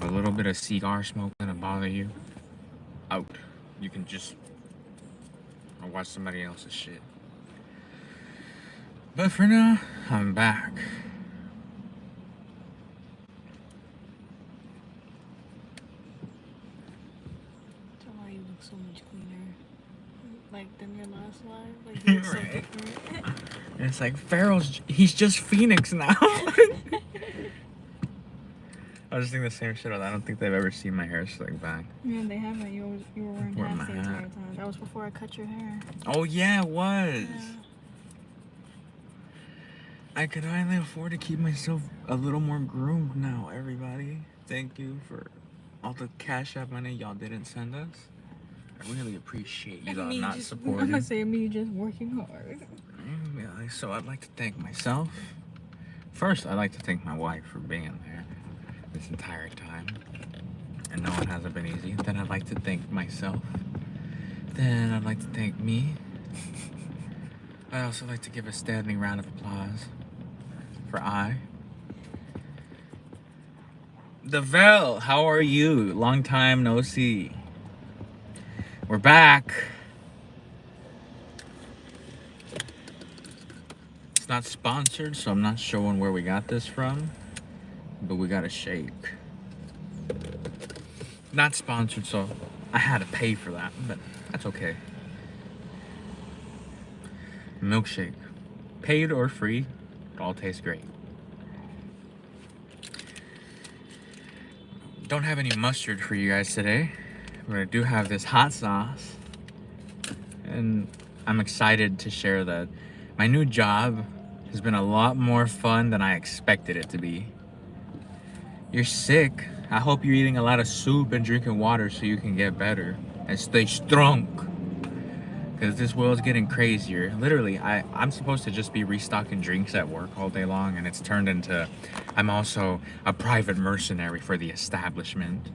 a little bit of cigar smoke gonna bother you, out. You can just watch somebody else's shit. But for now, I'm back. So why you look so much cleaner, like than your last life? Like you look so Right. different. And it's like he's just Fenixxx now. I was thinking the same shit. I don't think they've ever seen my hair slicked back. Yeah, they haven't. You were wearing Wearing hats my the entire hat. time. That was before I cut your hair. Oh yeah, it was. Yeah. I can finally afford to keep myself a little more groomed now, everybody. Thank you for all the Cash App money y'all didn't send us. I really appreciate you all not supporting. I'm gonna say me just working hard. Yeah, so I'd like to thank myself. First, I'd like to thank my wife for being there this entire time. And no, it hasn't been easy. Then I'd like to thank myself. Then I'd like to thank me. I'd also like to give a standing round of applause for Devel, how are you? Long time no see. We're back. It's not sponsored, so I'm not showing where we got this from. But we got a shake. Not sponsored, so I had to pay for that, but that's okay. Milkshake. Paid or free, it all tastes great. Don't have any mustard for you guys today, but I do have this hot sauce. And I'm excited to share that my new job has been a lot more fun than I expected it to be. You're sick. I hope you're eating a lot of soup and drinking water so you can get better and stay strong. Because this world's getting crazier. Literally, I'm supposed to just be restocking drinks at work all day long, and it's turned into I'm also a private mercenary for the establishment.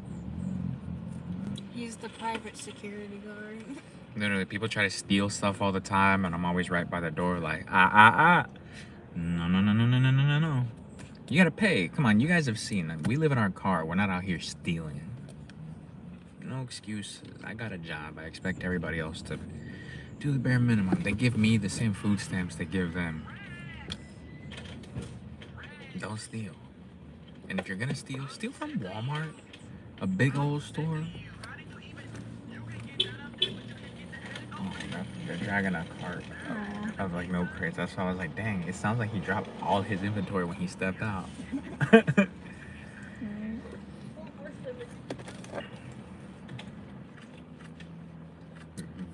He's the private security guard. Literally, people try to steal stuff all the time, and I'm always right by the door like, No. You gotta pay. Come on, you guys have seen it. We live in our car. We're not out here stealing. No excuses. I got a job. I expect everybody else to do the bare minimum. They give me the same food stamps they give them. Don't steal. And if you're gonna steal, steal from Walmart, a big old store. Oh my god, they're dragging a cart of like milk crates. That's why I was like, dang, it sounds like he dropped all his inventory when he stepped out.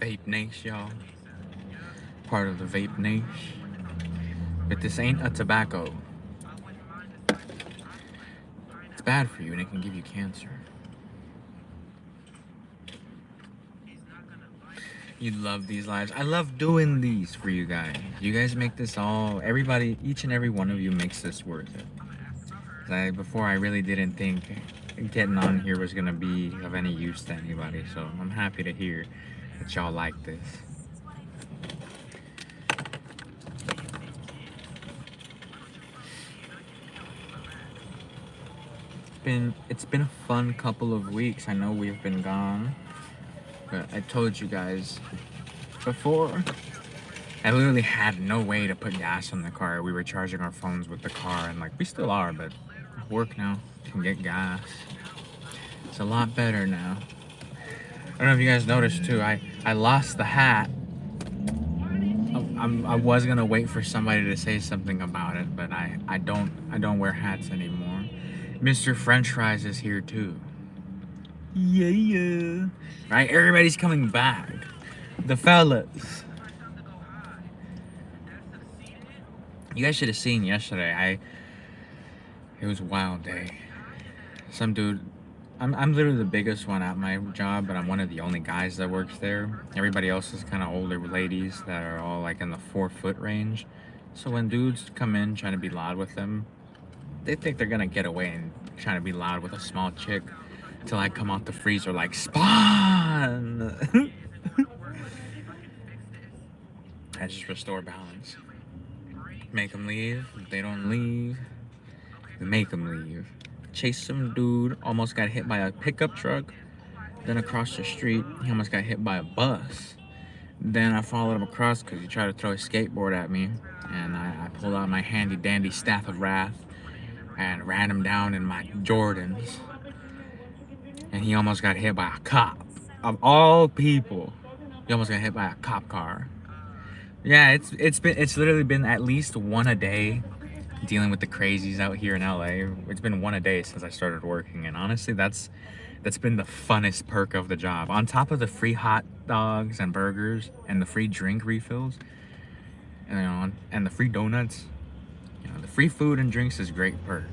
Vape Nation, y'all. Part of the Vape Nation. But this ain't a tobacco. It's bad for you and it can give you cancer. You love these lives. I love doing these for you guys. You guys make this all, everybody, each and every one of you makes this worth it. Before I really didn't think getting on here was gonna be of any use to anybody, so I'm happy to hear that y'all like this. It's been a fun couple of weeks. I know we've been gone, but I told you guys before, I literally had no way to put gas in the car. We were charging our phones with the car, and like we still are, but at work now can get gas. It's a lot better now. I don't know if you guys noticed too. I lost the hat. I was gonna wait for somebody to say something about it, but I don't wear hats anymore. Mr. French Fries is here too. Yeah. Right? Everybody's coming back. The fellas. You guys should have seen yesterday. It was a wild day. Some dude, I'm literally the biggest one at my job, but I'm one of the only guys that works there. Everybody else is kind of older ladies that are all like in the 4-foot range. So when dudes come in trying to be loud with them, they think they're gonna get away and trying to be loud with a small chick till I come out the freezer like, spawn! I just restore balance. Make them leave. If they don't leave, we make them leave. chased some dude, almost got hit by a pickup truck. Then across the street, he almost got hit by a bus. Then I followed him across because he tried to throw a skateboard at me. And I pulled out my handy dandy staff of wrath and ran him down in my Jordans. And he almost got hit by a cop. Of all people, he almost got hit by a cop car. Yeah, it's literally been at least one a day dealing with the crazies out here in LA. It's been one a day since I started working, and honestly, that's been the funnest perk of the job. On top of the free hot dogs and burgers and the free drink refills, and the free donuts, the free food and drinks is great perk.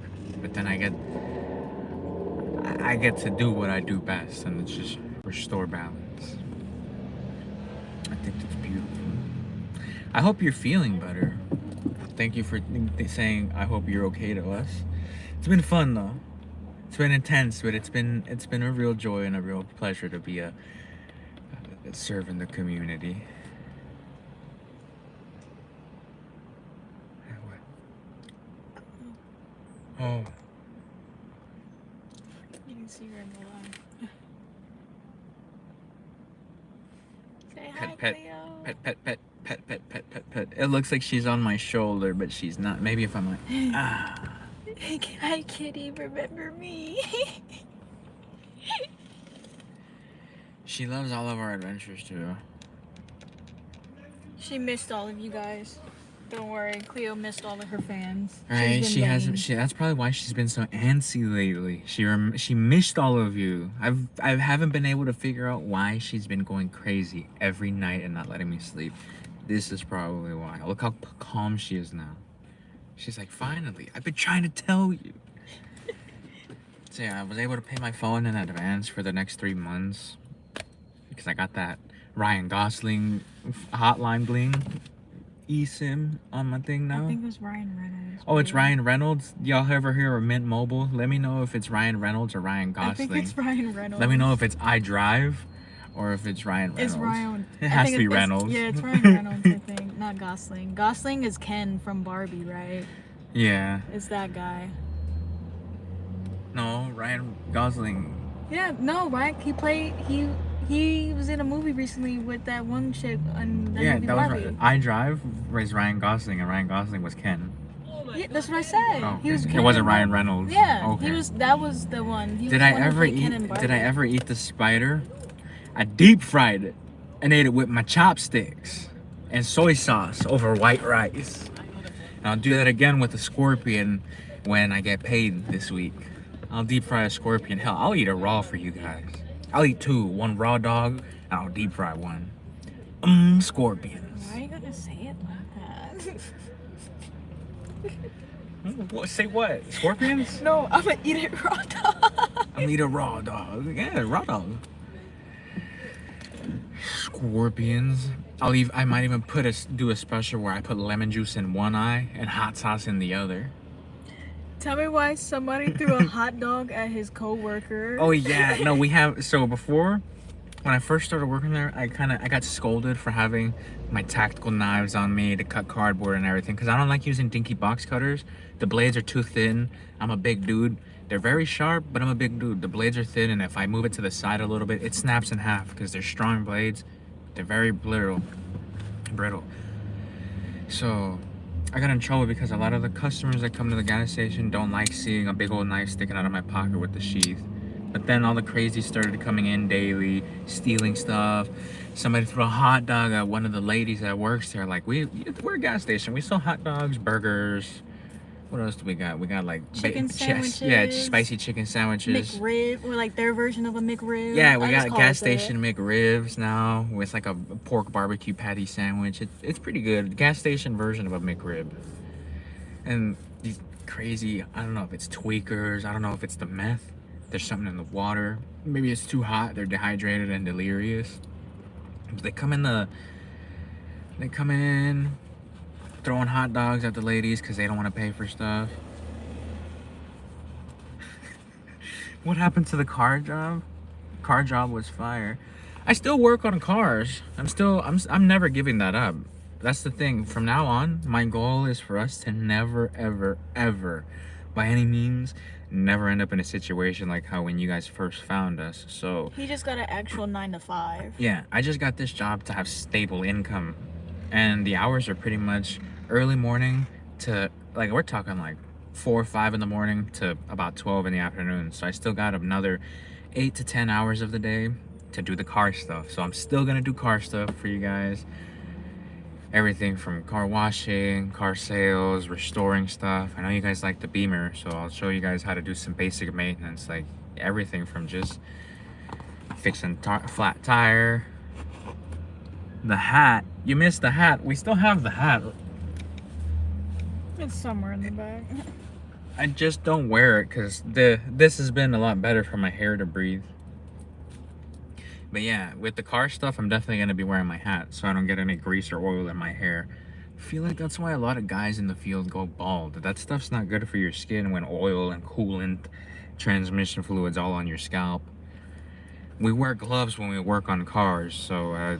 But then I get to do what I do best, and it's just restore balance. I think that's beautiful. I hope you're feeling better. Thank you for saying I hope you're okay to us. It's been fun though. It's been intense, but it's been a real joy and a real pleasure to be serving the community. Oh. You can see her in the line. Say hi, Pet, Cleo. pet. It looks like she's on my shoulder, but she's not. Maybe if I'm like, Hi, kitty. Remember me? She loves all of our adventures too. She missed all of you guys. Don't worry, Cleo missed all of her fans. Right? She hasn't. That's probably why she's been so antsy lately. She missed all of you. I haven't been able to figure out why she's been going crazy every night and not letting me sleep. This is probably why. Look how calm she is now. She's like, finally, I've been trying to tell you. So yeah, I was able to pay my phone in advance for the next 3 months because I got that Ryan Gosling hotline bling eSIM on my thing now. I think it was Ryan Reynolds. Oh, it's Ryan Reynolds? Y'all ever hear of Mint Mobile? Let me know if it's Ryan Reynolds or Ryan Gosling. I think it's Ryan Reynolds. Let me know if it's iDrive or if it's Ryan Reynolds. It's Ryan. It has to be Reynolds. Yeah, it's Ryan Reynolds, I think. Not Gosling. Gosling is Ken from Barbie, right? Yeah. It's that guy. No, Ryan Gosling. Yeah, no, Ryan. He was in a movie recently with that one chick on that movie that Barbie. was iDrive was Ryan Gosling and Ryan Gosling was Ken. Yeah, that's what I said. Oh, He was it Ken wasn't in Ryan Barbie. Reynolds. Yeah, Okay. That was the one. He Did was I the one who ever played eat? Ken in Did I Barbie. ever eat the spider? I deep fried it and ate it with my chopsticks and soy sauce over white rice. And I'll do that again with the scorpion when I get paid this week. I'll deep fry a scorpion. Hell, I'll eat it raw for you guys. I'll eat two. One raw dog, and I'll deep fry one. Scorpions. Why are you gonna say it like that? What, say what? Scorpions? No, I'm gonna eat it raw dog. I'm gonna eat a raw dog. Yeah, raw dog. Scorpions. I might even do a special where I put lemon juice in one eye and hot sauce in the other. Tell me why somebody threw a hot dog at his coworker. Oh yeah, no, we have. So before, when I first started working there, I got scolded for having my tactical knives on me to cut cardboard and everything because I don't like using dinky box cutters. The blades are too thin. I'm a big dude. They're very sharp, but I'm a big dude. The blades are thin, and if I move it to the side a little bit, it snaps in half because they're strong blades. They're very brittle. So I got in trouble because a lot of the customers that come to the gas station don't like seeing a big old knife sticking out of my pocket with the sheath. But then all the crazies started coming in daily, stealing stuff. Somebody threw a hot dog at one of the ladies that works there. Like, we're a gas station. We sell hot dogs, burgers. What else do we got? We got like chicken sandwiches. Yeah, spicy chicken sandwiches. McRib, or like their version of a McRib. Yeah, we got gas station McRibs now. It's like a pork barbecue patty sandwich. It's pretty good. Gas station version of a McRib. And these crazy, I don't know if it's tweakers. I don't know if it's the meth. There's something in the water. Maybe it's too hot. They're dehydrated and delirious. They come in throwing hot dogs at the ladies because they don't want to pay for stuff. What happened to the car job? Car job was fire. I still work on cars. I'm never giving that up. That's the thing. From now on, my goal is for us to never, ever, ever, by any means, never end up in a situation like how when you guys first found us. So He just got an actual 9 to 5. yeah, I just got this job to have stable income, and the hours are pretty much early morning to, like, we're talking like 4 or 5 in the morning to about 12 in the afternoon. So I still got another 8 to 10 hours of the day to do the car stuff. So I'm still gonna do car stuff for you guys. Everything from car washing, car sales, restoring stuff. I know you guys like the Beamer, so I'll show you guys how to do some basic maintenance, like everything from just fixing flat tire. The hat, you missed the hat. We still have the hat. It's somewhere in the back. I just don't wear it because this has been a lot better for my hair to breathe. But yeah, with the car stuff, I'm definitely going to be wearing my hat so I don't get any grease or oil in my hair. I feel like that's why a lot of guys in the field go bald. That stuff's not good for your skin when oil and coolant, transmission fluids all on your scalp. We wear gloves when we work on cars, so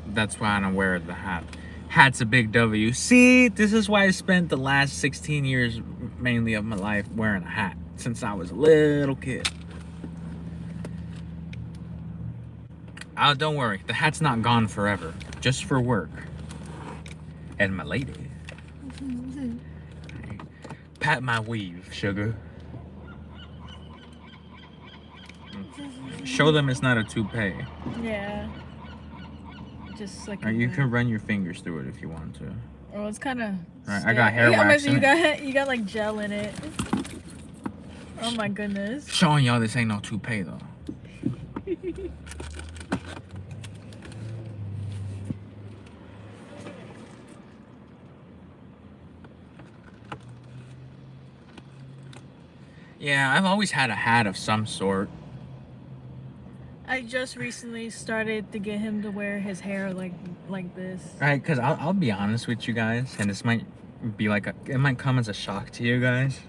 that's why I don't wear the hat. Hat's a big W. See, this is why I spent the last 16 years mainly of my life wearing a hat since I was a little kid. Oh, don't worry, the hat's not gone forever. Just for work. And my lady. Pat my weave, sugar. Show them it's not a toupee. Yeah. Just like. Or you can run your fingers through it if you want to. Oh, it's kind of. Alright, I got hair wax in it. You got like gel in it. Oh my goodness. Showing y'all this ain't no toupee though. Yeah, I've always had a hat of some sort. I just recently started to get him to wear his hair like this. Right, because I'll be honest with you guys, and this might be like it might come as a shock to you guys,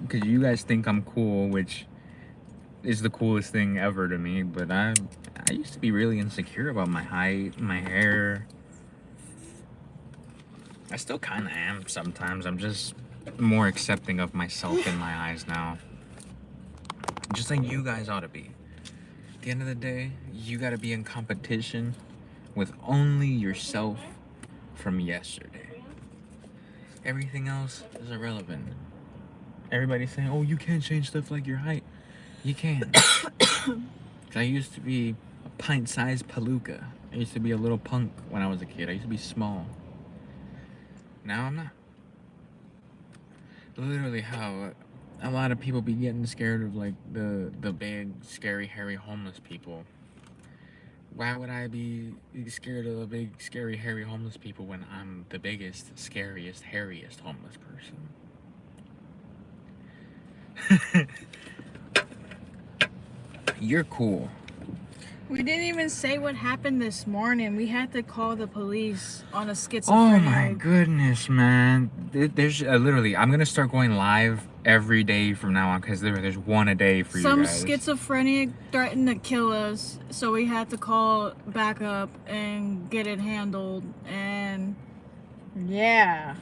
because you guys think I'm cool, which is the coolest thing ever to me. But I used to be really insecure about my height, my hair. I still kind of am sometimes. I'm just more accepting of myself in my eyes now. Just like you guys ought to be. At the end of the day, you got to be in competition with only yourself from yesterday. Everything else is irrelevant. Everybody's saying, oh, you can't change stuff like your height. You can. 'Cause I used to be a pint-sized palooka. I used to be a little punk when I was a kid. I used to be small. Now I'm not. Literally how a lot of people be getting scared of like the big, scary, hairy homeless people. Why would I be scared of the big, scary, hairy homeless people when I'm the biggest, scariest, hairiest homeless person? You're cool. We didn't even say what happened this morning. We had to call the police on a Oh schizophrenic. my goodness, man. There's literally, I'm going to start going live every day from now on because there's one a day for you Some guys. schizophrenic threatened to kill us, so we had to call backup and get it handled. And yeah.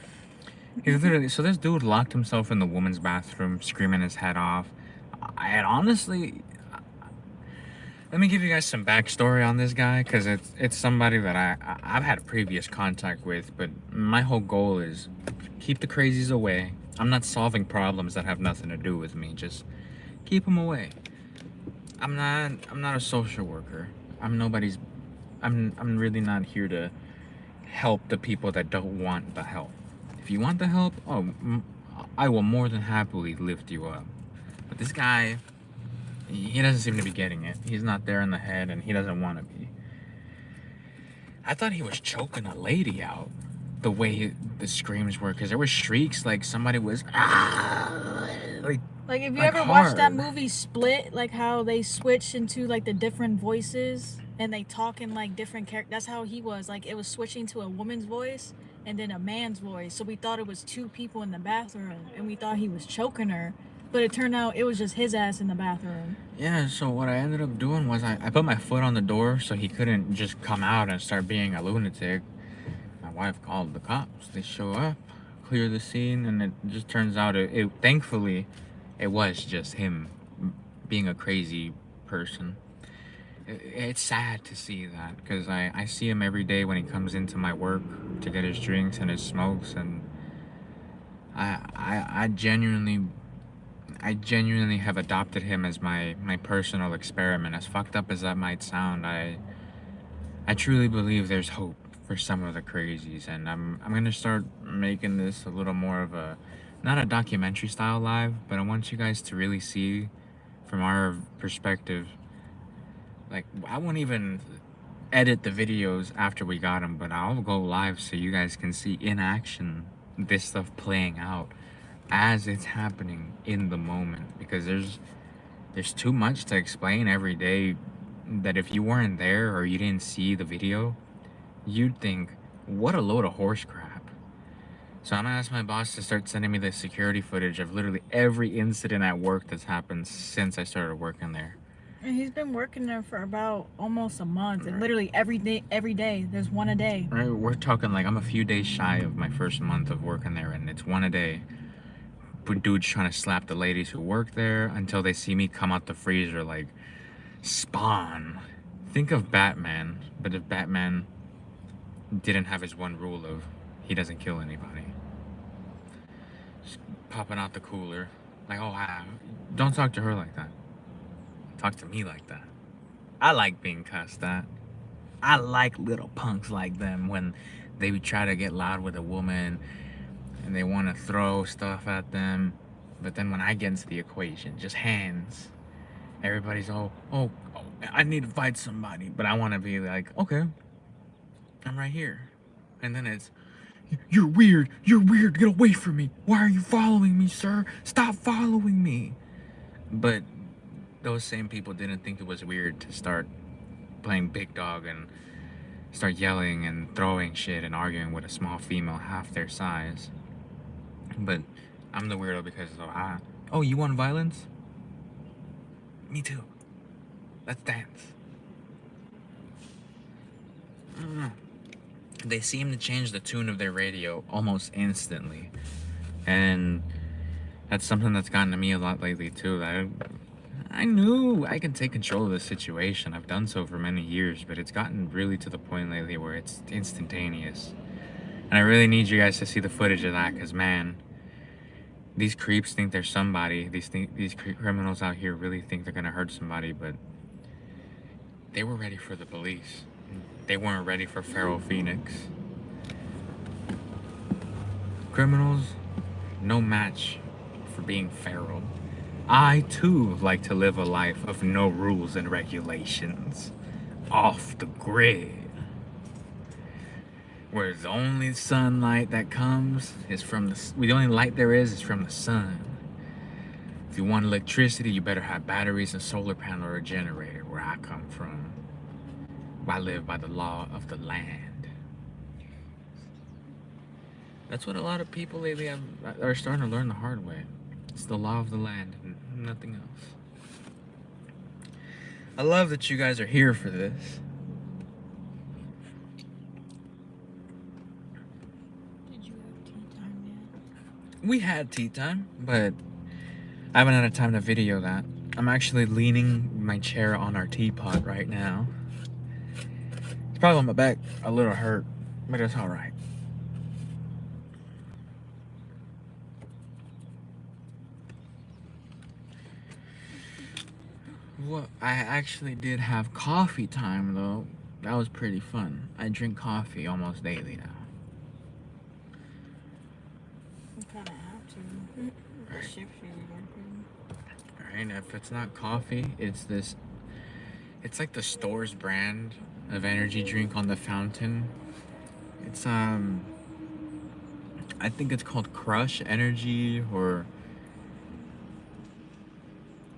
He literally, so this dude locked himself in the woman's bathroom, screaming his head off. And honestly, let me give you guys some backstory on this guy, because it's somebody that I've had previous contact with, but my whole goal is keep the crazies away. I'm not solving problems that have nothing to do with me. Just keep them away. I'm not a social worker. I'm really not here to help the people that don't want the help. If you want the help, I will more than happily lift you up. But this guy, he doesn't seem to be getting it. He's not there in the head, and he doesn't want to be. I thought he was choking a lady out, the way the screams were, because there were shrieks like somebody was Like if you like ever watched that hard. movie Split, like how they switch into like the different voices and they talk in like different characters. That's how he was. Like it was switching to a woman's voice and then a man's voice. So we thought it was two people in the bathroom and we thought he was choking her. But it turned out it was just his ass in the bathroom. Yeah, so what I ended up doing was I put my foot on the door so he couldn't just come out and start being a lunatic. My wife called the cops. They show up, clear the scene, and it just turns out it thankfully It was just him being a crazy person. It's sad to see that because I see him every day when he comes into my work to get his drinks and his smokes, and I genuinely have adopted him as my personal experiment. As fucked up as that might sound, I truly believe there's hope for some of the crazies, and I'm gonna start making this a little more of a, not a documentary style live, but I want you guys to really see from our perspective. Like, I won't even edit the videos after we got them, but I'll go live so you guys can see in action this stuff playing out as it's happening in the moment, because there's too much to explain every day that if you weren't there or you didn't see the video, you'd think, what a load of horse crap. So I'm gonna ask my boss to start sending me the security footage of literally every incident at work that's happened since I started working there. And he's been working there for about almost a month, and Right. literally every day, there's one a day. Right, we're talking like I'm a few days shy of my first month of working there, and it's one a day. But dudes trying to slap the ladies who work there until they see me come out the freezer like Spawn. Think of Batman, but if Batman didn't have his one rule of he doesn't kill anybody. Just popping out the cooler. Like, oh, don't talk to her like that. Talk to me like that. I like being cussed at. I like little punks like them when they try to get loud with a woman and they want to throw stuff at them. But then when I get into the equation, just hands. Everybody's oh, I need to fight somebody. But I want to be like, okay, I'm right here. And then it's, you're weird, get away from me. Why are you following me, sir? Stop following me. But those same people didn't think it was weird to start playing big dog and start yelling and throwing shit and arguing with a small female half their size. But I'm the weirdo because of, oh, you want violence? Me too. Let's dance. I don't know. They seem to change the tune of their radio almost instantly. And that's something that's gotten to me a lot lately too. I knew I can take control of the situation. I've done so for many years, but it's gotten really to the point lately where it's instantaneous. And I really need you guys to see the footage of that, because man, these creeps think they're somebody. These criminals out here really think they're gonna hurt somebody, but they were ready for the police. They weren't ready for feral Fenixxx. Criminals, no match for being feral. I too like to live a life of no rules and regulations, off the grid, where the only sunlight that comes is from the only light there is from the sun. If you want electricity, you better have batteries, a solar panel, or a generator. Where I come from, I live by the law of the land. That's what a lot of people lately are starting to learn the hard way. It's the law of the land and nothing else. I love that you guys are here for this. Did you have tea time yet? We had tea time, but I haven't had time to video that. I'm actually leaning my chair on our teapot right now. It's probably on my back a little hurt, but it's alright. Well, I actually did have coffee time though. That was pretty fun. I drink coffee almost daily now. You kind of have to. The shift she's working. Alright, if it's not coffee, it's this. It's like the store's brand of energy drink on the fountain. It's I think it's called Crush Energy or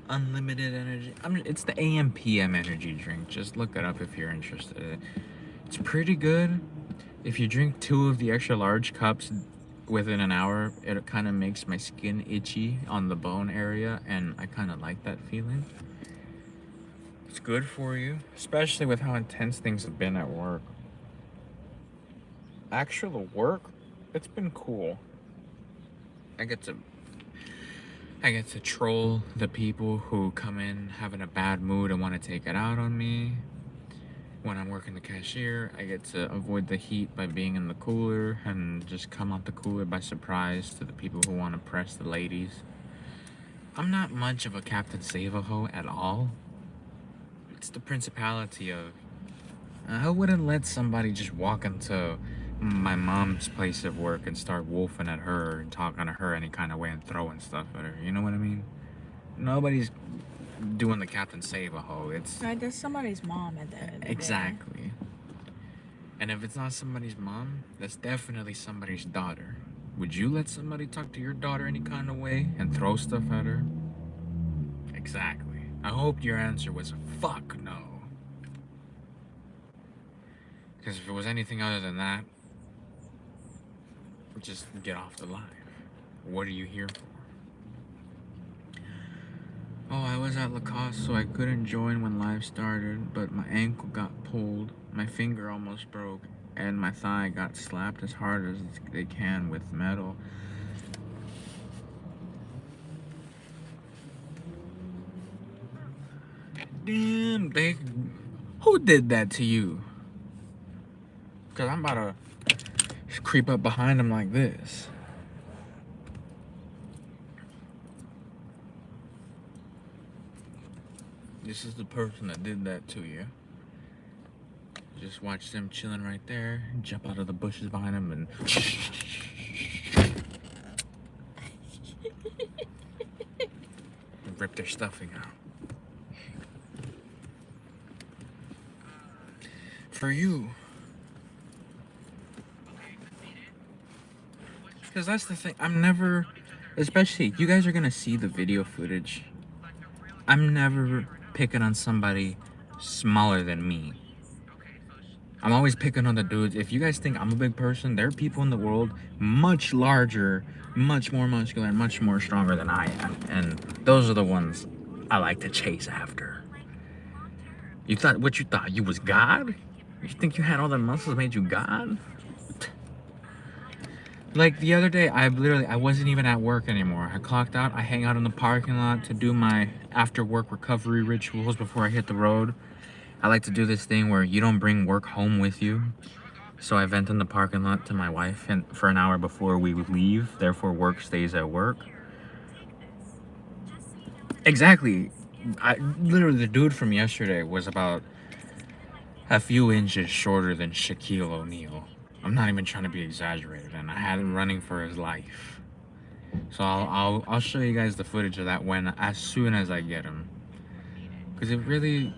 Unlimited Energy. It's the AM PM energy drink. Just look it up if you're interested. It's pretty good. If you drink 2 of the extra large cups within an hour, it kind of makes my skin itchy on the bone area, and I kind of like that feeling. It's good for you, especially with how intense things have been at work. Actual work, it's been cool. I get to I get to troll the people who come in having a bad mood and want to take it out on me. When I'm working the cashier, I get to avoid the heat by being in the cooler and just come out the cooler by surprise to the people who want to press the ladies. I'm not much of a Captain Save-A-Ho at all. It's the principality of I wouldn't let somebody just walk into my mom's place of work and start wolfing at her and talking to her any kind of way and throwing stuff at her. You know what I mean? Nobody's doing the Captain Save-A-Ho. It's Right, that's somebody's mom at the end of the day. exactly. And if it's not somebody's mom, that's definitely somebody's daughter. Would you let somebody talk to your daughter any kind of way and throw stuff at her? Exactly. I hope your answer was fuck no. Because if it was anything other than that, just get off the live. What are you here for? Oh, I was at Lacoste, so I couldn't join when live started, but my ankle got pulled, my finger almost broke, and my thigh got slapped as hard as they can with metal. Damn, who did that to you? Because I'm about to creep up behind him like this. This is the person that did that to you. Just watch them chilling right there. Jump out of the bushes behind them and rip their stuffing out. For you. Because that's the thing. I'm never, especially, you guys are going to see the video footage. I'm never picking on somebody smaller than me. I'm always picking on the dudes. If you guys think I'm a big person, there are people in the world much larger, much more muscular, and much more stronger than I am. And those are the ones I like to chase after. You thought, what you thought? You was God? You think you had all the muscles that made you God? Like the other day, I wasn't even at work anymore. I clocked out. I hang out in the parking lot to do my after work recovery rituals before I hit the road. I like to do this thing where you don't bring work home with you. So I vent in the parking lot to my wife and for an hour before we leave. Therefore, work stays at work. Exactly. Literally, the dude from yesterday was about a few inches shorter than Shaquille O'Neal. I'm not even trying to be exaggerated, and I had him running for his life. So I'll show you guys the footage of that as soon as I get him, because it was really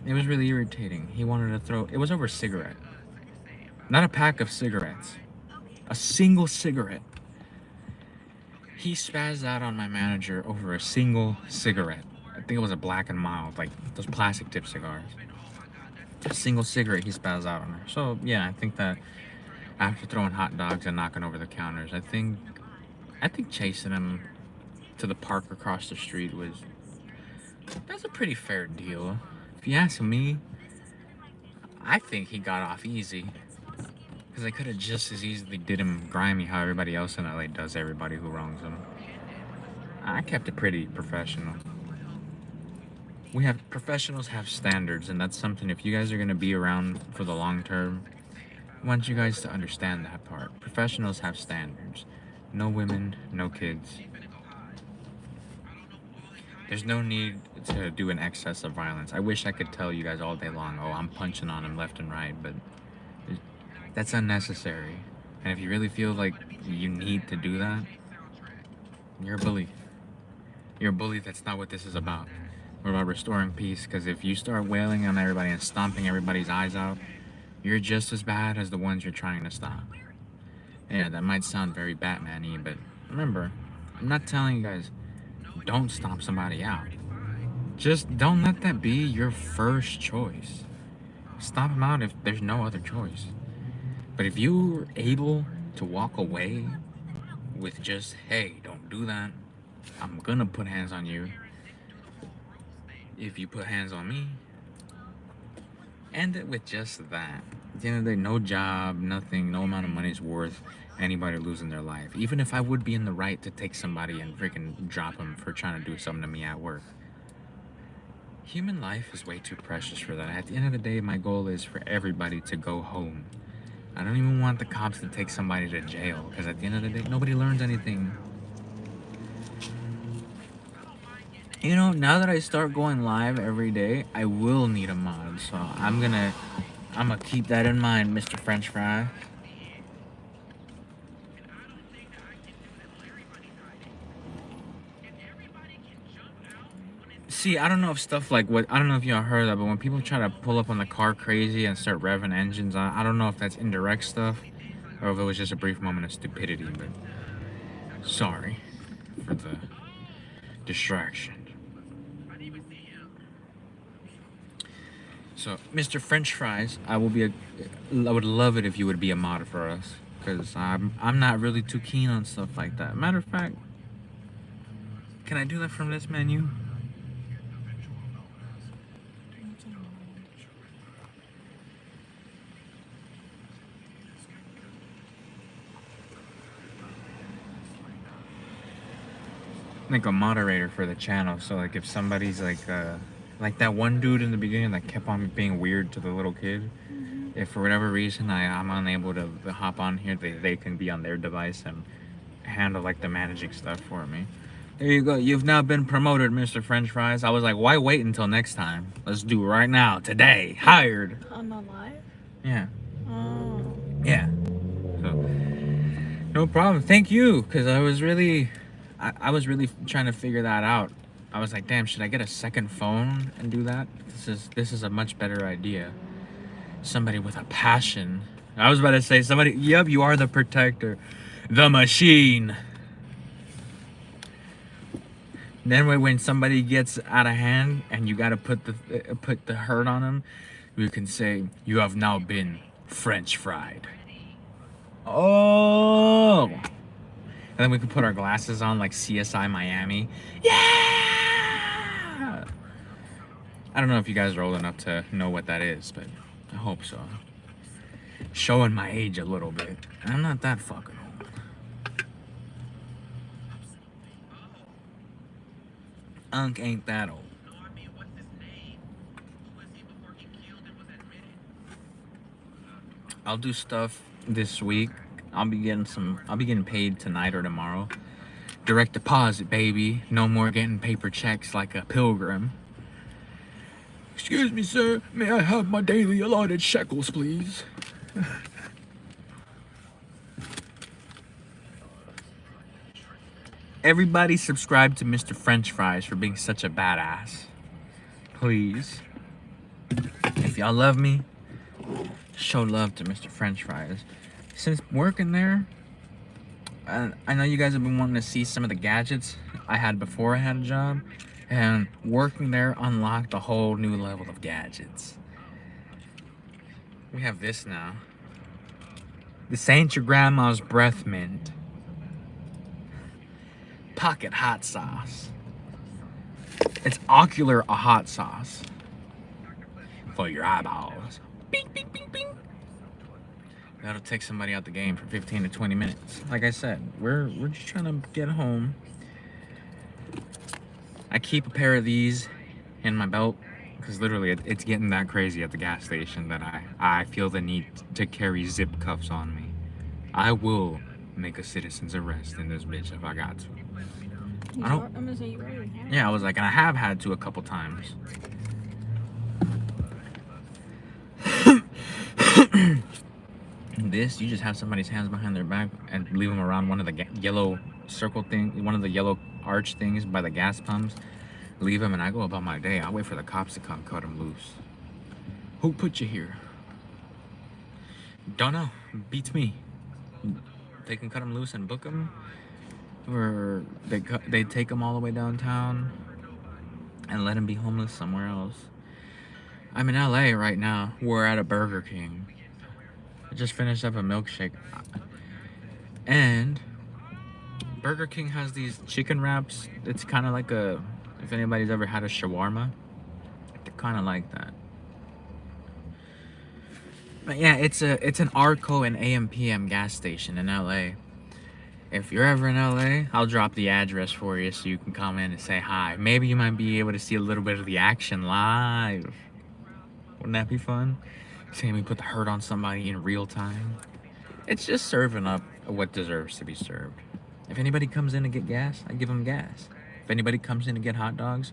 irritating. He wanted to throw. It was over a cigarette, not a pack of cigarettes, a single cigarette. He spazzed out on my manager over a single cigarette. I think it was a Black and Mild, like those plastic tip cigars. A single cigarette, he spazzed out on her. So yeah, I think that. After throwing hot dogs and knocking over the counters, I think chasing him to the park across the street that's a pretty fair deal. If you ask me, I think he got off easy. Because I could have just as easily did him grimy how everybody else in LA does everybody who wrongs them. I kept it pretty professional. Professionals have standards, and that's something if you guys are going to be around for the long term, I want you guys to understand that part. Professionals have standards. No women, no kids. There's no need to do an excess of violence. I wish I could tell you guys all day long, oh, I'm punching on him left and right, but that's unnecessary. And if you really feel like you need to do that, you're a bully. You're a bully. That's not what this is about. We're about restoring peace, because if you start wailing on everybody and stomping everybody's eyes out, you're just as bad as the ones you're trying to stop. Yeah, that might sound very Batman-y, but remember, I'm not telling you guys, don't stomp somebody out. Just don't let that be your first choice. Stomp them out if there's no other choice. But if you're able to walk away with just, hey, don't do that, I'm gonna put hands on you. If you put hands on me, end it with just that. At the end of the day, no job, nothing, no amount of money is worth anybody losing their life. Even if I would be in the right to take somebody and freaking drop them for trying to do something to me at work. Human life is way too precious for that. At the end of the day, my goal is for everybody to go home. I don't even want the cops to take somebody to jail, because at the end of the day, nobody learns anything. You know, now that I start going live every day, I will need a mod, so I'm gonna keep that in mind, Mr. French Fry. See, I don't know if stuff like what, I don't know if y'all heard that, but when people try to pull up on the car crazy and start revving engines, I don't know if that's indirect stuff or if it was just a brief moment of stupidity, but sorry for the distraction. So, Mr. French Fries, I would love it if you would be a mod for us, because I'm not really too keen on stuff like that. Matter of fact, can I do that from this menu? Like a moderator for the channel, so like if somebody's like that one dude in the beginning that kept on being weird to the little kid, if for whatever reason I'm unable to hop on here, they can be on their device and handle like the managing stuff for me. There you go, you've now been promoted, Mr. French Fries. I was like, why wait until next time? Let's do it right now, today, hired. On the live? Yeah. Oh. Yeah. So no problem, thank you, because I was really trying to figure that out. I was like, damn, should I get a second phone and do that? This is a much better idea. Somebody with a passion. I was about to say somebody, yep, you are the protector. The machine. Then when somebody gets out of hand and you gotta put the hurt on them, you can say, you have now been French fried. Oh! And then we can put our glasses on like CSI Miami. Yeah! I don't know if you guys are old enough to know what that is, but I hope so. Showing my age a little bit. I'm not that fucking old. Unc ain't that old. I'll do stuff this week. I'll be getting paid tonight or tomorrow. Direct deposit, baby. No more getting paper checks like a pilgrim. Excuse me, sir. May I have my daily allotted shekels, please? Everybody subscribe to Mr. French Fries for being such a badass. Please. If y'all love me, show love to Mr. French Fries. Since working there, I know you guys have been wanting to see some of the gadgets I had before I had a job, and working there unlocked a whole new level of gadgets. We have this now. This ain't your grandma's breath mint. Pocket hot sauce. It's ocular a hot sauce for your eyeballs. Bing, bing, bing, bing. That'll take somebody out the game for 15 to 20 minutes. Like I said, we're just trying to get home. I keep a pair of these in my belt because literally it's getting that crazy at the gas station that I feel the need to carry zip cuffs on me. I will make a citizen's arrest in this bitch if I got to. I'm gonna say you already have. Yeah, I was like, and I have had to a couple times. This, you just have somebody's hands behind their back and leave them around one of the yellow circle thing, one of the yellow arch things by the gas pumps. Leave them and I go about my day. I wait for the cops to come cut them loose. Who put you here? Don't know. Beats me. They can cut them loose and book them, or they take them all the way downtown and let them be homeless somewhere else. I'm in LA right now. We're at a Burger King. I just finished up a milkshake. And Burger King has these chicken wraps. It's kind of like if anybody's ever had a shawarma, they're kind of like that. But yeah, it's an Arco and AM/PM gas station in LA. If you're ever in LA, I'll drop the address for you so you can come in and say hi. Maybe you might be able to see a little bit of the action live. Wouldn't that be fun? Seeing me put the hurt on somebody in real time. It's just serving up what deserves to be served. If anybody comes in to get gas, I give them gas. If anybody comes in to get hot dogs,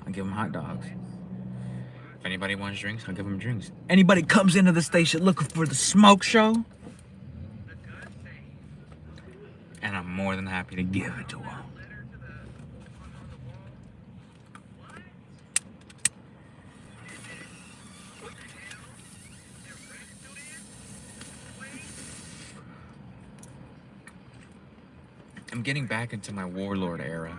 I give them hot dogs. If anybody wants drinks, I'll give them drinks. Anybody comes into the station looking for the smoke show, and I'm more than happy to give it to them. I'm getting back into my warlord era.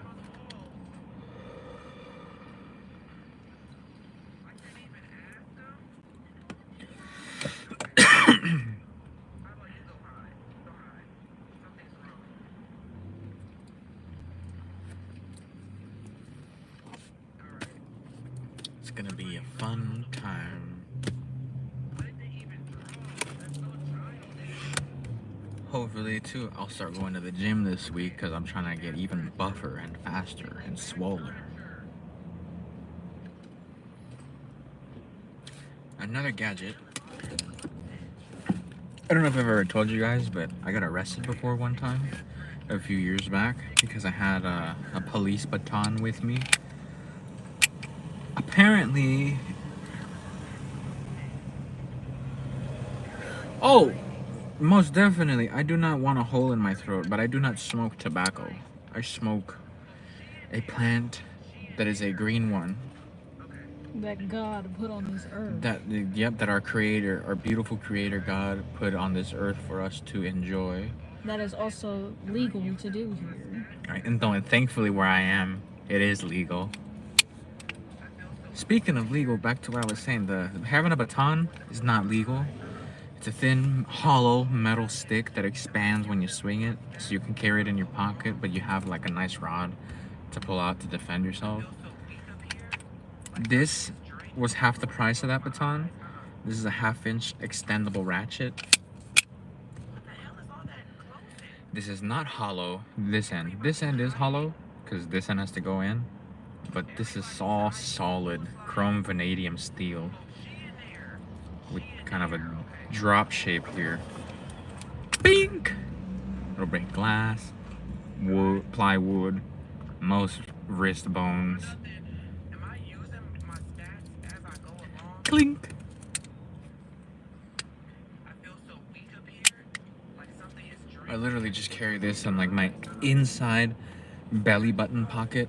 It's gonna be a fun time. Hopefully, too, I'll start going to the gym this week because I'm trying to get even buffer and faster and swoller. Another gadget. I don't know if I've ever told you guys, but I got arrested before one time, a few years back, because I had a police baton with me. Apparently... Oh! Most definitely, I do not want a hole in my throat, but I do not smoke tobacco. I smoke a plant that is a green one. That God put on this earth. That our creator, our beautiful creator God put on this earth for us to enjoy. That is also legal to do here. Right, and thankfully where I am, it is legal. Speaking of legal, back to what I was saying, having a baton is not legal. It's a thin, hollow metal stick that expands when you swing it, so you can carry it in your pocket, but you have like a nice rod to pull out to defend yourself. This was half the price of that baton. This is a 1/2-inch extendable ratchet. This is not hollow, this end. This end is hollow, because this end has to go in, but this is all solid chrome vanadium steel with kind of a drop shape here. Bink! It'll break glass, wood, plywood, most wrist bones. Clink! I literally just carry this in like my inside belly button pocket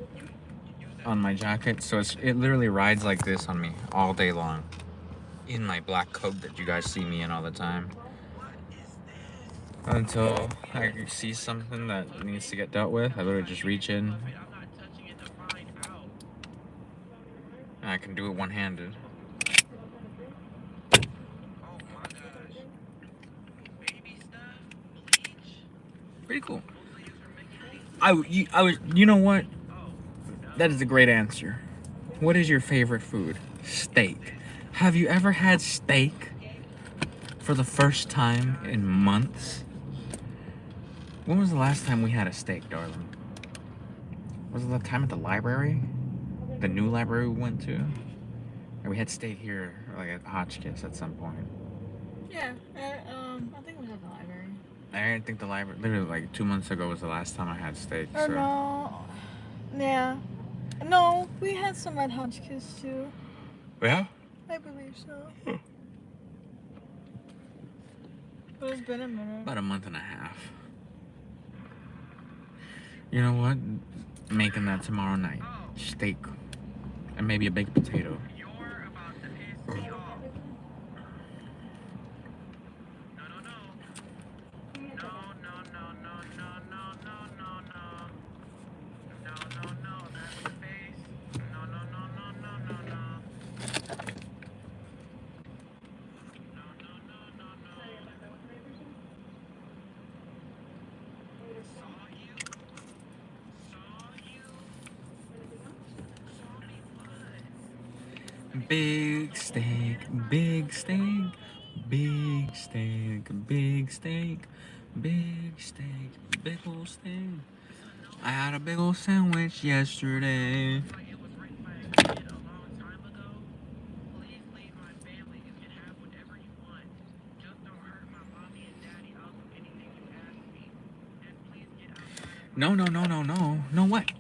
on my jacket, so it literally rides like this on me all day long. In my black coat that you guys see me in all the time. Until I see something that needs to get dealt with, I literally just reach in. And I can do it one-handed. Pretty cool. You know what? That is a great answer. What is your favorite food? Steak. Have you ever had steak for the first time in months? When was the last time we had a steak, darling? Was it the time at the library? The new library we went to? Or we had steak here, like at Hotchkiss at some point. Yeah, I think we had the library. I think the library, literally like 2 months ago was the last time I had steak. Or So. no. Yeah. No, we had some at Hotchkiss too. Yeah? I believe so. But it's been a minute. About a month and a half. You know what? Making that tomorrow night. Steak. And maybe a baked potato. Big steak, Big steak, big steak, big steak, big ol' steak. I had a big ol' sandwich yesterday. No, no, no, no, no. No, what?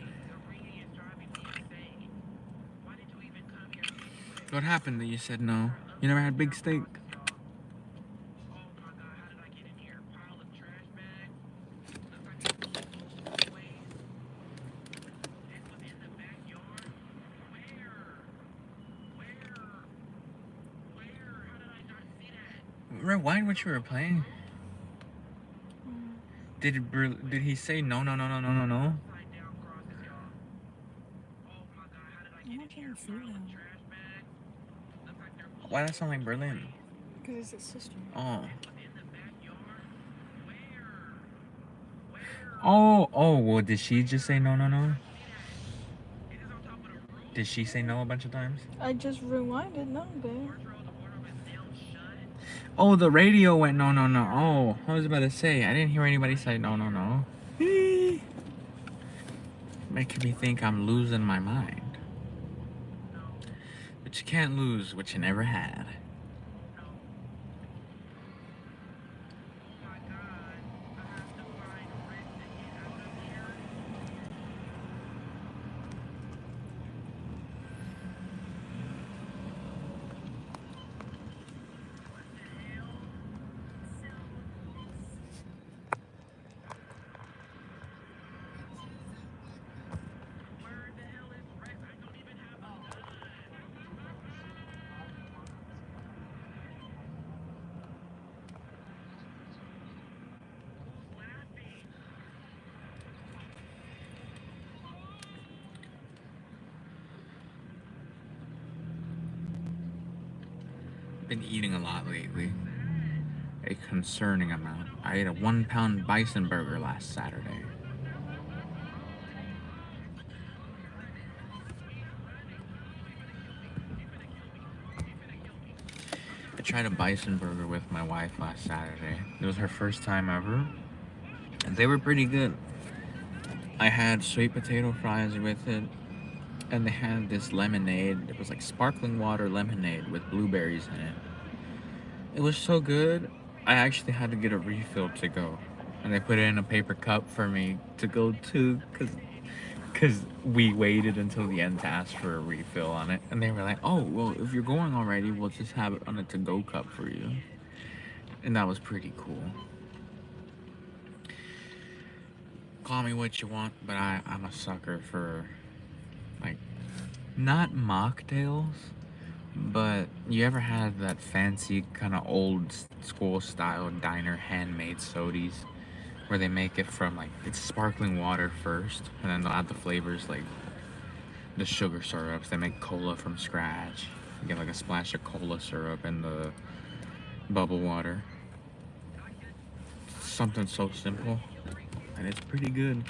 What happened that you said no? You never had big steak? Rewind what you were playing. Did he say no, no, no, no, no, no, no? I'm not trying to see that. Why that sound like Berlin? Because it's his sister. Oh. Oh, well, did she just say no, no, no? Did she say no a bunch of times? I just rewinded, no, babe. Oh, the radio went no, no, no. Oh, I was about to say, I didn't hear anybody say no, no, no. Making me think I'm losing my mind. But you can't lose what you never had. Been eating a lot lately. A concerning amount. I ate a 1-pound bison burger last Saturday. I tried a bison burger with my wife last Saturday. It was her first time ever. And they were pretty good. I had sweet potato fries with it. And they had this lemonade. It was like sparkling water lemonade with blueberries in it. It was so good, I actually had to get a refill to go. And they put it in a paper cup for me to go to, because we waited until the end to ask for a refill on it. And they were like, oh, well, if you're going already, we'll just have it on a to-go cup for you. And that was pretty cool. Call me what you want, but I'm a sucker for, like, not mocktails, but you ever had that fancy kind of old school style diner handmade sodies where they make it from, like, it's sparkling water first and then they'll add the flavors like the sugar syrups. They make cola from scratch. You get like a splash of cola syrup in the bubble water. Something so simple and it's pretty good.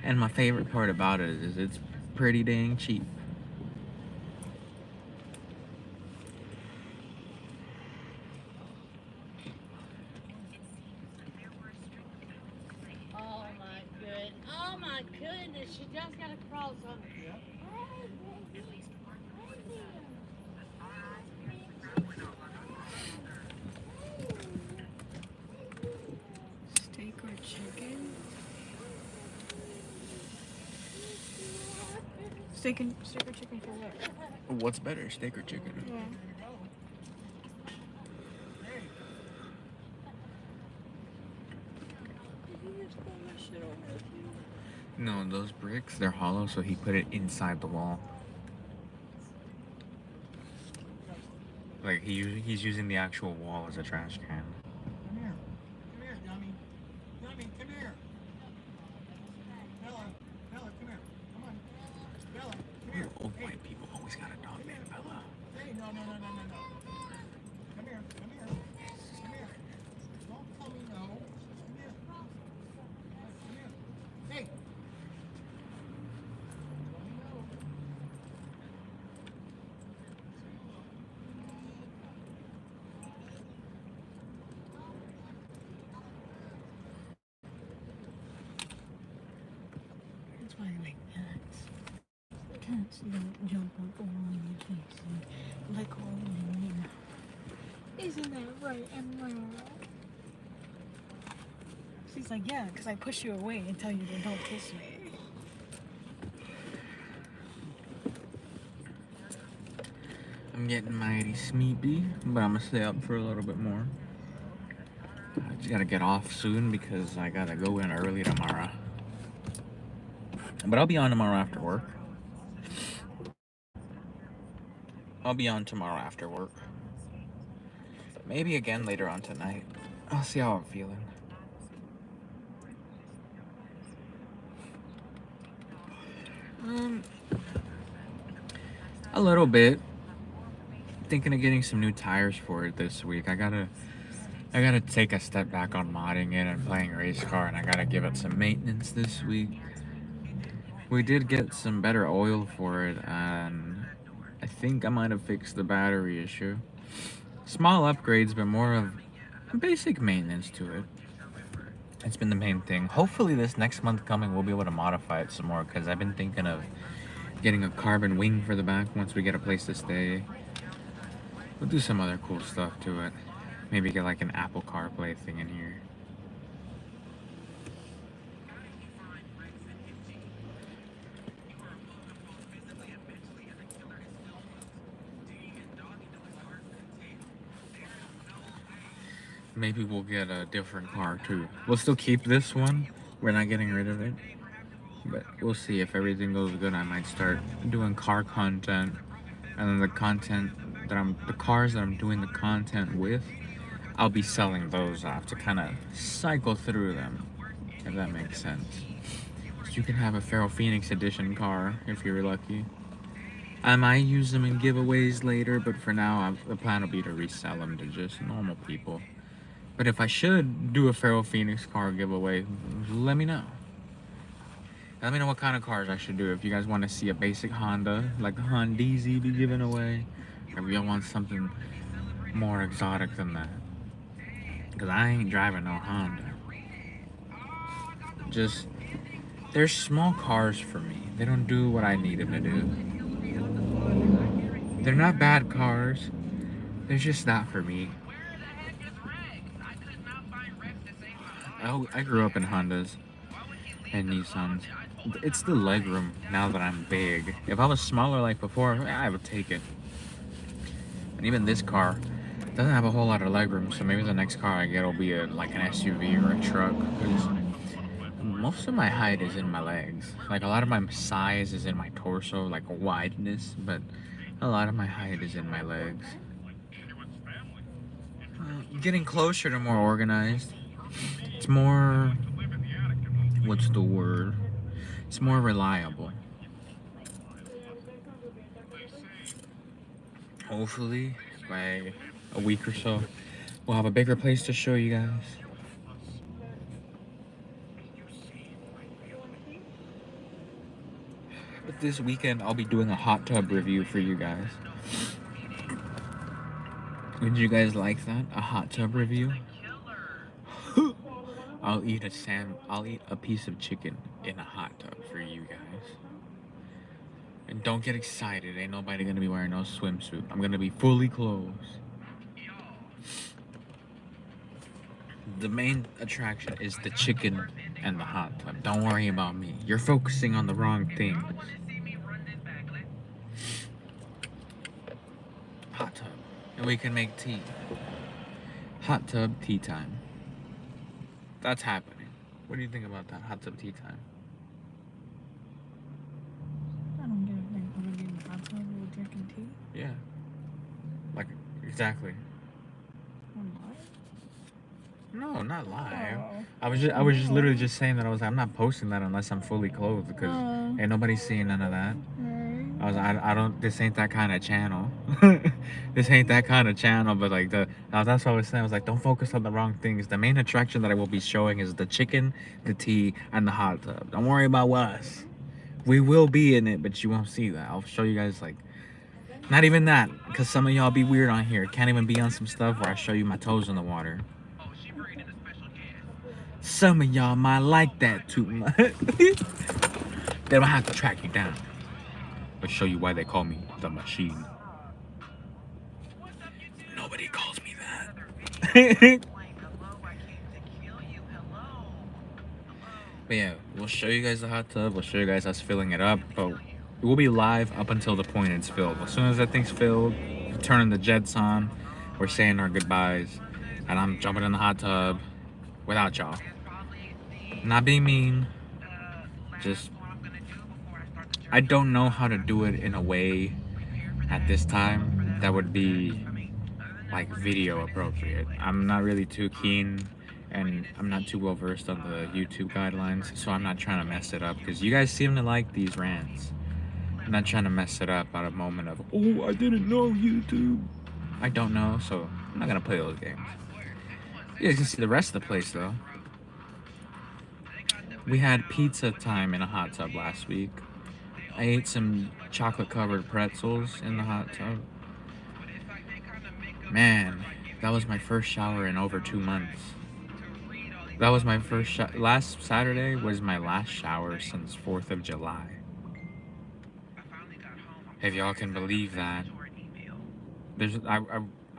And my favorite part about it is it's pretty dang cheap. Oh my goodness, she just got across on Steak or chicken? Steak or chicken for what? What's better, steak or chicken? Yeah. No, those bricks, they're hollow, so he put it inside the wall. Like, he's using the actual wall as a trash can. Come here, dummy. Dummy, come here. Bella, come here. Come on. Bella, come here. Old white people always got a dog named Bella. Hey, no. Come here. Come here. Don't tell me no. Come here. Come here. Hey. Tell me no. why they make cats. Cats don't jump up all in your face and lick all in your mouth. Isn't that right, Emerald? She's like, yeah, because I push you away and tell you to don't kiss me. I'm getting mighty sleepy, but I'm gonna stay up for a little bit more. I just gotta get off soon because I gotta go in early tomorrow. But I'll be on tomorrow after work. I'll be on tomorrow after work. Maybe again later on tonight. I'll see how I'm feeling. A little bit. Thinking of getting some new tires for it this week. I gotta take a step back on modding it and playing race car, and I gotta give it some maintenance this week. We did get some better oil for it, and I think I might have fixed the battery issue. Small upgrades, but more of basic maintenance to it. It's been the main thing. Hopefully this next month coming we'll be able to modify it some more, because I've been thinking of getting a carbon wing for the back once we get a place to stay. We'll do some other cool stuff to it. Maybe get like an Apple CarPlay thing in here. Maybe we'll get a different car too. We'll still keep this one. We're not getting rid of it. But we'll see. If everything goes good, I might start doing car content. And then the cars that I'm doing the content with, I'll be selling those off to kind of cycle through them, if that makes sense. So you can have a Fenixxx edition car if you're lucky. I might use them in giveaways later, but for now, the plan will be to resell them to just normal people. But if I should do a Fenixxx car giveaway, let me know. Let me know what kind of cars I should do. If you guys want to see a basic Honda, like a Hondeezy be given away, or if you want something more exotic than that. Because I ain't driving no Honda. Just, they're small cars for me. They don't do what I need them to do. They're not bad cars. They're just not for me. I grew up in Hondas and Nissans. It's the legroom now that I'm big. If I was smaller like before, I would take it. And even this car doesn't have a whole lot of legroom, so maybe the next car I get will be like an SUV or a truck. Because most of my height is in my legs. Like a lot of my size is in my torso, like wideness, but a lot of my height is in my legs. Getting closer to more organized. It's more, what's the word? It's more reliable. Hopefully, by a week or so, we'll have a bigger place to show you guys. But this weekend, I'll be doing a hot tub review for you guys. Would you guys like that? A hot tub review? I'll eat a piece of chicken in a hot tub for you guys. And don't get excited, ain't nobody gonna be wearing no swimsuit. I'm gonna be fully clothed. The main attraction is the chicken and the hot tub. Don't worry about me. You're focusing on the wrong things. Hot tub. And we can make tea. Hot tub tea time. That's happening. What do you think about that? Hot tub tea time. I don't get it. We're gonna be in the hot tub, we're drinking tea. Yeah. Like, exactly. On live? No, not live. Oh. I was just literally just saying that I'm not posting that unless I'm fully clothed because ain't nobody seeing none of that. This ain't that kind of channel. This ain't that kind of channel, but like that's what I was saying. I was like, don't focus on the wrong things. The main attraction that I will be showing is the chicken, the tea, and the hot tub. Don't worry about us. We will be in it, but you won't see that. I'll show you guys like, not even that, because some of y'all be weird on here. Can't even be on some stuff where I show you my toes in the water. Some of y'all might like that too much. They don't have to track you down. I'll show you why they call me the machine. Nobody calls me that. But yeah, we'll show you guys the hot tub. We'll show you guys us filling it up. But we'll be live up until the point it's filled. As soon as that thing's filled, turning the jets on, we're saying our goodbyes. And I'm jumping in the hot tub without y'all. Not being mean. Just, I don't know how to do it in a way at this time that would be like video appropriate. I'm not really too keen, and I'm not too well versed on the YouTube guidelines, so I'm not trying to mess it up because you guys seem to like these rants. I'm not trying to mess it up at a moment of, oh, I didn't know YouTube. I don't know, so I'm not gonna play those games. You guys can see the rest of the place though. We had pizza time in a hot tub last week. I ate some chocolate covered pretzels in the hot tub. Man, that was my first shower in over 2 months. That was my first last Saturday was my last shower since 4th of July. If y'all can believe that.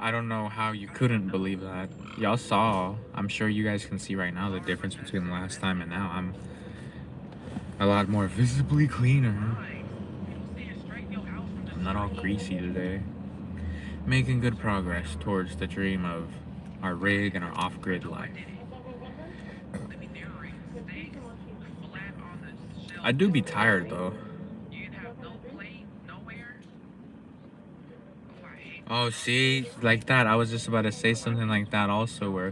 I don't know how you couldn't believe that. Y'all saw, I'm sure you guys can see right now the difference between the last time and now. I'm a lot more visibly cleaner. I'm not all greasy today. Making good progress towards the dream of our rig and our off-grid life. I do be tired though. Oh, see, like that. I was just about to say something like that also, where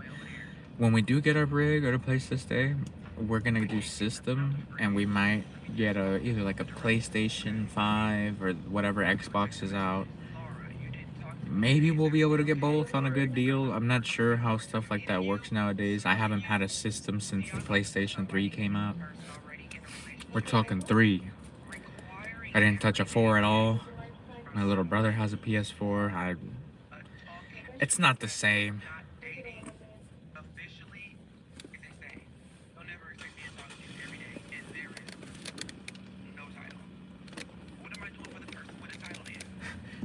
when we do get our rig or a place to stay, we're gonna do system, and we might get either like a PlayStation 5 or whatever Xbox is out. Maybe we'll be able to get both on a good deal. I'm not sure how stuff like that works nowadays. I haven't had a system since the PlayStation 3 came out. We're talking 3. I didn't touch a 4 at all. My little brother has a PS4. It's not the same.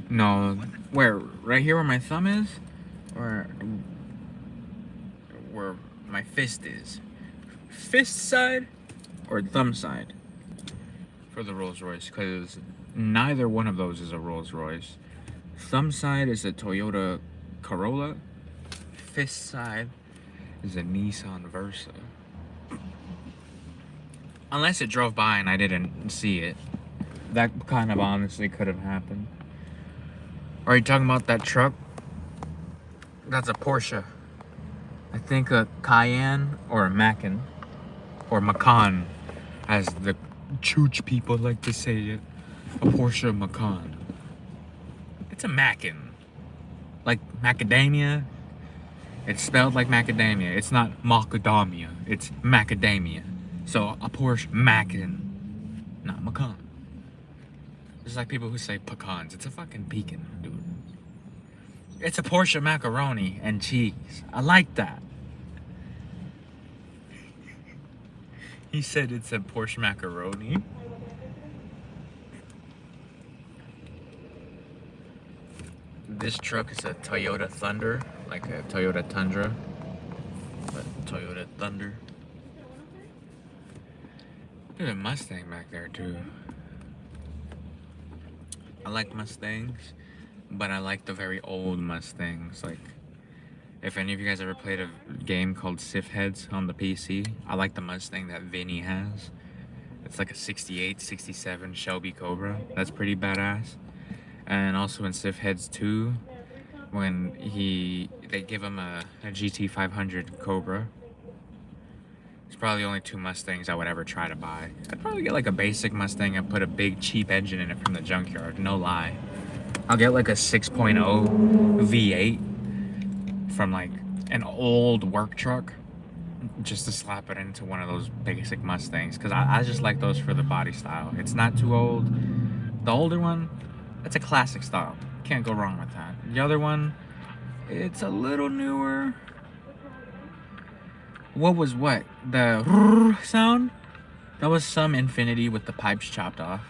No, where? Right here where my thumb is? Or where my fist is? Fist side or thumb side? For the Rolls Royce, because neither one of those is a Rolls Royce. Thumb side is a Toyota Corolla. Fist side is a Nissan Versa. Unless it drove by and I didn't see it. That kind of honestly could have happened. Are you talking about that truck? That's a Porsche. I think a Cayenne or a Macan. Or Macan, as the Chooch people like to say it. A Porsche Macan. It's a Macan. Like macadamia. It's spelled like macadamia. It's not macadamia. It's macadamia. So a Porsche Macan. Not Macan. It's like people who say pecans. It's a fucking pecan, dude. It's a Porsche macaroni and cheese. I like that. He said it's a Porsche macaroni. This truck is a Toyota Thunder, like a Toyota Tundra, but Toyota Thunder. There's a Mustang back there too. I like Mustangs, but I like the very old Mustangs. Like, if any of you guys ever played a game called Sif Heads on the PC, I like the Mustang that Vinny has. It's like a 68, 67 Shelby Cobra. That's pretty badass. And also in Sif Heads 2, when they give him a GT 500 Cobra. It's probably the only 2 Mustangs I would ever try to buy. I'd probably get like a basic Mustang and put a big cheap engine in it from the junkyard, no lie. I'll get like a 6.0 V8 from like an old work truck just to slap it into one of those basic Mustangs, because I just like those for the body style. It's not too old. The older one, it's a classic style. Can't go wrong with that. The other one, it's a little newer. What was what? The sound? That was some infinity with the pipes chopped off.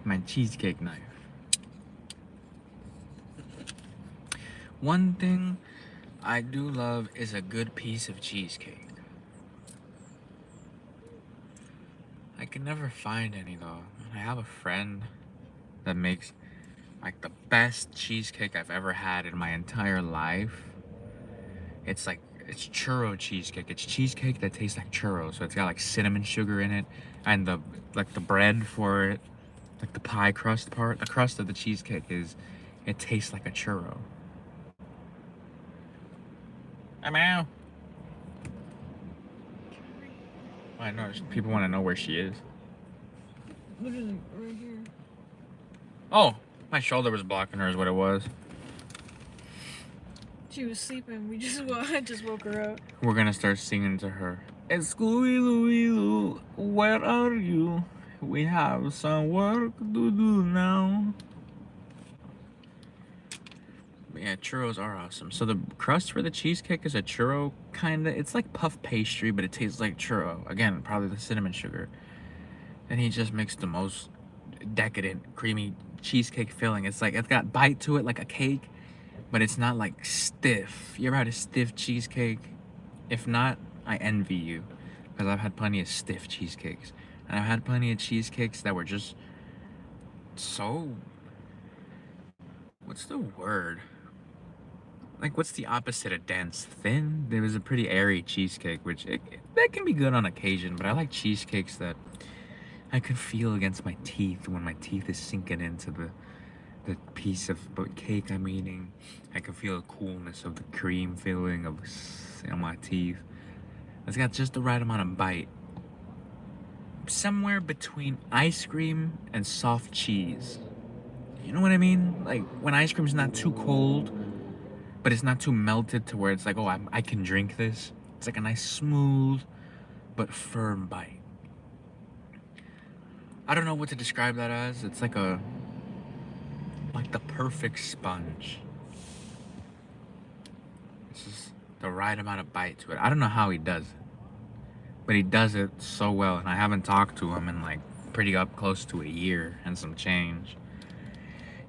My cheesecake knife. One thing I do love is a good piece of cheesecake. I can never find any though. I have a friend that makes like the best cheesecake I've ever had in my entire life. It's churro cheesecake. It's cheesecake that tastes like churros. So it's got like cinnamon sugar in it, and the bread for it, like the pie crust part. The crust of the cheesecake it tastes like a churro. I'm out. I know people want to know where she is. Literally right here. Oh, my shoulder was blocking her is what it was. She was sleeping. I just woke her up. We're gonna start singing to her. Scooby-Loo, where are you? We have some work to do now. Yeah, churros are awesome. So the crust for the cheesecake is a churro kinda. It's like puff pastry, but it tastes like churro. Again, probably the cinnamon sugar. And he just makes the most decadent, creamy cheesecake filling. It's got bite to it like a cake, but it's not like stiff. You ever had a stiff cheesecake? If not, I envy you, because I've had plenty of stiff cheesecakes. And I've had plenty of cheesecakes that were just so... What's the word? Like, what's the opposite of dense? Thin? There was a pretty airy cheesecake, which that can be good on occasion, but I like cheesecakes that I can feel against my teeth when my teeth is sinking into the piece of cake I'm eating. I can feel the coolness of the cream filling of my teeth. It's got just the right amount of bite. Somewhere between ice cream and soft cheese. You know what I mean? Like when ice cream's not too cold, but it's not too melted to where it's like, oh, I can drink this. It's like a nice smooth but firm bite. I don't know what to describe that as. It's like the perfect sponge. It's just the right amount of bite to it. I don't know how he does it, but he does it so well. And I haven't talked to him in like pretty up close to a year and some change.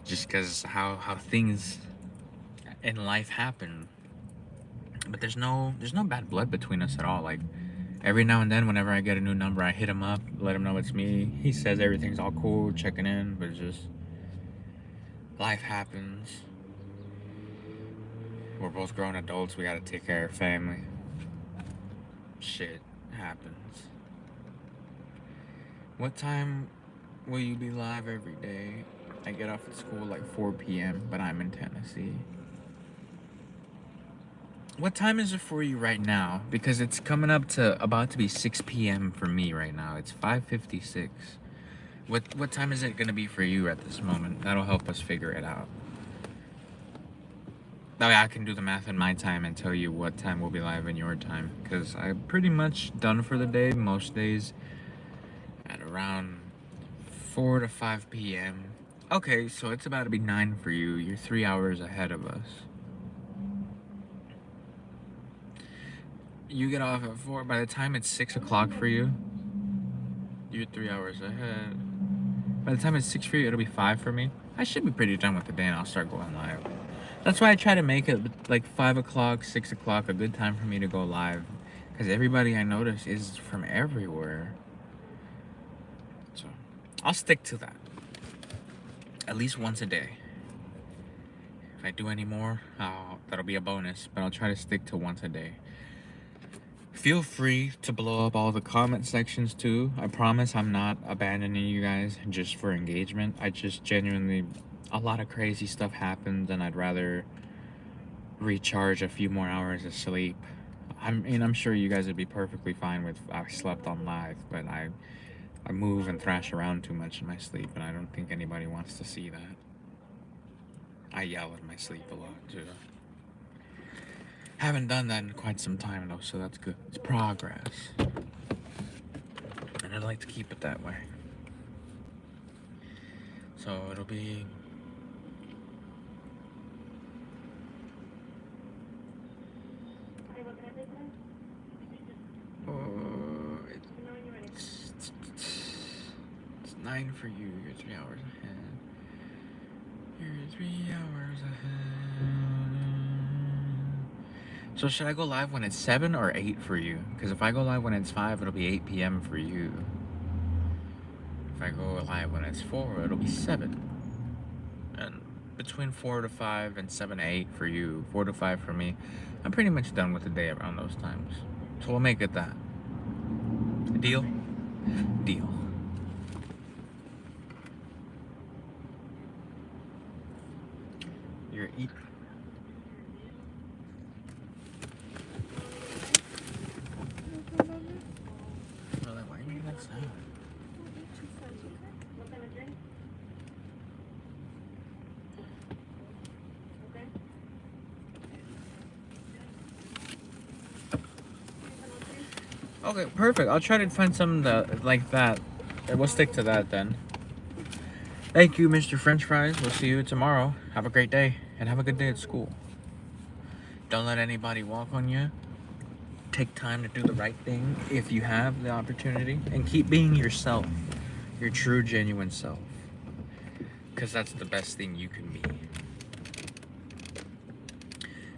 Just because how things in life happen. But there's no bad blood between us at all. Like every now and then, whenever I get a new number, I hit him up, let him know it's me. He says everything's all cool, checking in, but just life happens. We're both grown adults. We gotta take care of family. Shit happens. What time will you be live every day? I get off at school like 4 p.m., but I'm in Tennessee. What time is it for you right now? Because it's coming up to about to be 6 p.m. for me right now. It's 5:56. What time is it gonna be for you at this moment? That'll help us figure it out. That way I can do the math in my time and tell you what time we'll be live in your time. Because I'm pretty much done for the day most days at around 4 to 5 p.m. Okay, so it's about to be 9 for you. You're 3 hours ahead of us. You get off at 4. By the time it's 6 o'clock for you, you're 3 hours ahead. By the time it's 6 for you, it'll be 5 for me. I should be pretty done with the day and I'll start going live. That's why I try to make it like 5 o'clock, 6 o'clock, a good time for me to go live. Because everybody I notice is from everywhere. So, I'll stick to that. At least once a day. If I do any more, that'll be a bonus. But I'll try to stick to once a day. Feel free to blow up all the comment sections too. I promise I'm not abandoning you guys just for engagement. I just genuinely, a lot of crazy stuff happens and I'd rather recharge a few more hours of sleep. I'm sure you guys would be perfectly fine with I slept on live, but I move and thrash around too much in my sleep and I don't think anybody wants to see that. I yell in my sleep a lot too. Haven't done that in quite some time though, so that's good. It's progress. And I'd like to keep it that way. So it'll be it's 9 for you. You're 3 hours ahead. You're 3 hours ahead. So should I go live when it's 7 or 8 for you? Because if I go live when it's 5, it'll be 8 p.m. for you. If I go live when it's 4, it'll be 7. And between 4 to 5 and 7 to 8 for you, 4 to 5 for me, I'm pretty much done with the day around those times. So we'll make it that. Deal? Deal. You're eat. Why are you making that sound? Okay, perfect. I'll try to find some that like that. We'll stick to that then. Thank you, Mr. French Fries. We'll see you tomorrow. Have a great day and have a good day at school. Don't let anybody walk on you. Take time to do the right thing if you have the opportunity, and keep being yourself, your true, genuine self, because that's the best thing you can be.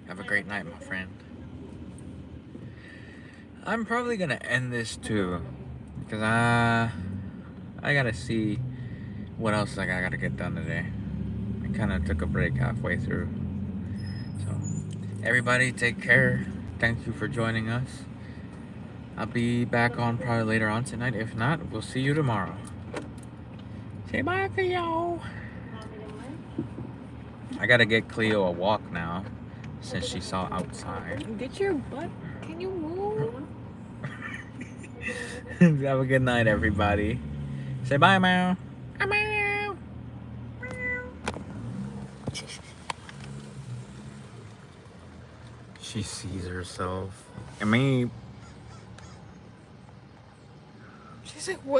Have a great night, my friend. I'm probably gonna end this too, because I gotta see what else I gotta get done today. I kind of took a break halfway through. So everybody take care. Thank you for joining us. I'll be back on probably later on tonight. If not, we'll see you tomorrow. Say bye, Cleo. I gotta get Cleo a walk now, since she saw outside. Get your butt. Can you move? Have a good night, everybody. Say bye, Meow. Bye, Meow. She sees herself. I mean, She's like, what